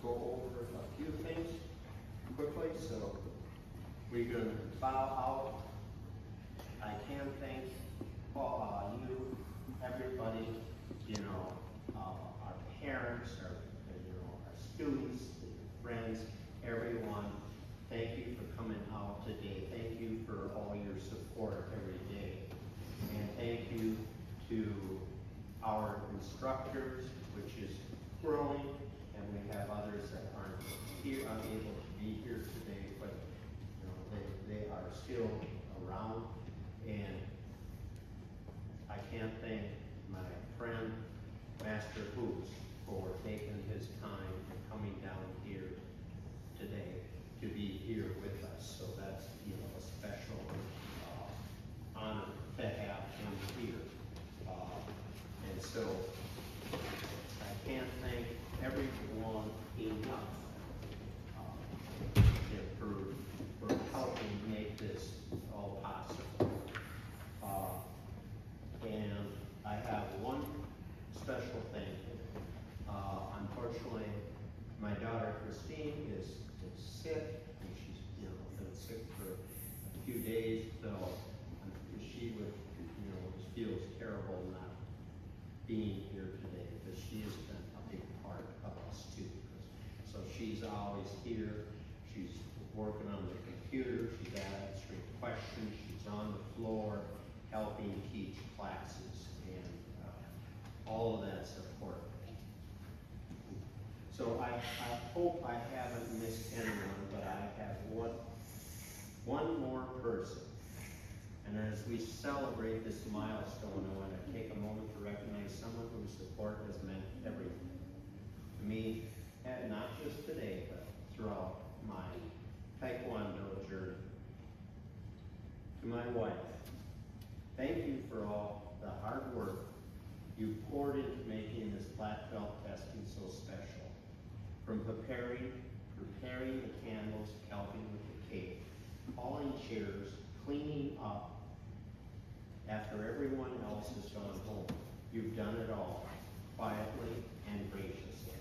go over a few things quickly. So we're going to bow out. I can thank you, everybody, our parents, our students, friends, everyone. Thank you for coming out today. Thank you for all your support every day. And thank you to our instructors, which is growing, and we have others that aren't here, unable to be here today, but they are still around. And I can't thank my friend, Master Hoops, for taking his time and coming down here today to be here with us. So that's a special honor to have him here. And so I can't thank everyone enough for helping make this all possible. And I have one special thing. Unfortunately, my daughter Christine is sick, and she's been sick for a few days, so she would feels terrible not being here today, because she has been a big part of us too. So she's always here. She's working on the computer. She's answering questions. She's on the floor helping teach classes, and all of that support. So I hope I haven't missed anyone, but I have one more person. And as we celebrate this milestone, I want to take a moment to recognize someone whose support has meant everything to me, and not just today, but throughout my Taekwondo journey. To my wife, thank you for all the hard work you poured into making this black belt testing so special. From preparing the candles, helping with the cake, hauling chairs, cleaning up after everyone else has gone home. You've done it all, quietly and graciously.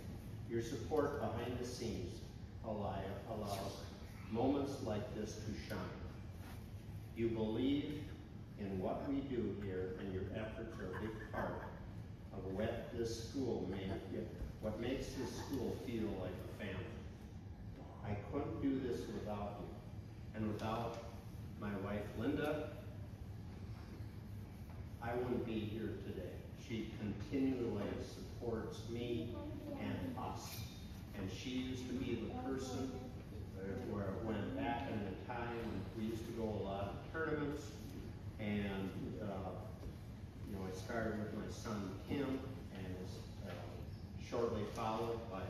Your support behind the scenes allows moments like this to shine. You believe in what we do here, and your efforts are a big part of what this school what makes this school feel like a family. I couldn't do this without you, and without my wife Linda, I wouldn't be here today. She continually supports me and us, and she used to be the person where it went back in the time when we used to go a lot of tournaments, and I started with my son Tim, and was shortly followed by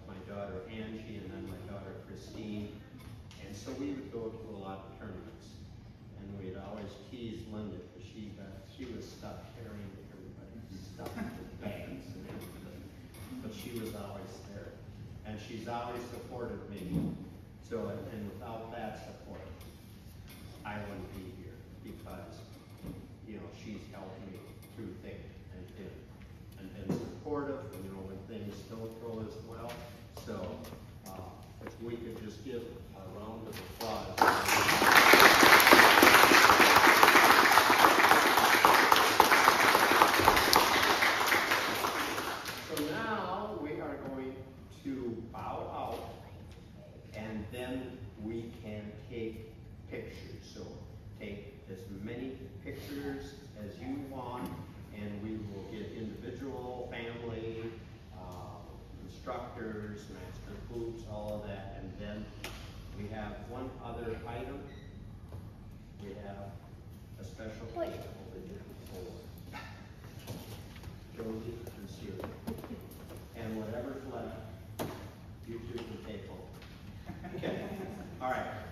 my daughter Angie, and then my daughter Christine. And so we would go to a lot of tournaments, and we'd always tease Linda because she was stuck carrying everybody's stuff with bags and everything, but she was always there, and she's always supported me. So, and without that support, I wouldn't be here, because she's helped me through thick and thin, and been supportive when things don't go as well. So if we could just give a round of applause. So now we are going to bow out, and then we can take pictures. So take as many pictures as you want, and we will get individual, family, instructors, Master Hoops, all of that. And then we have one other item. We have a special cake over here for Josie and Siri. And whatever's left, you two can take home. Okay, all right.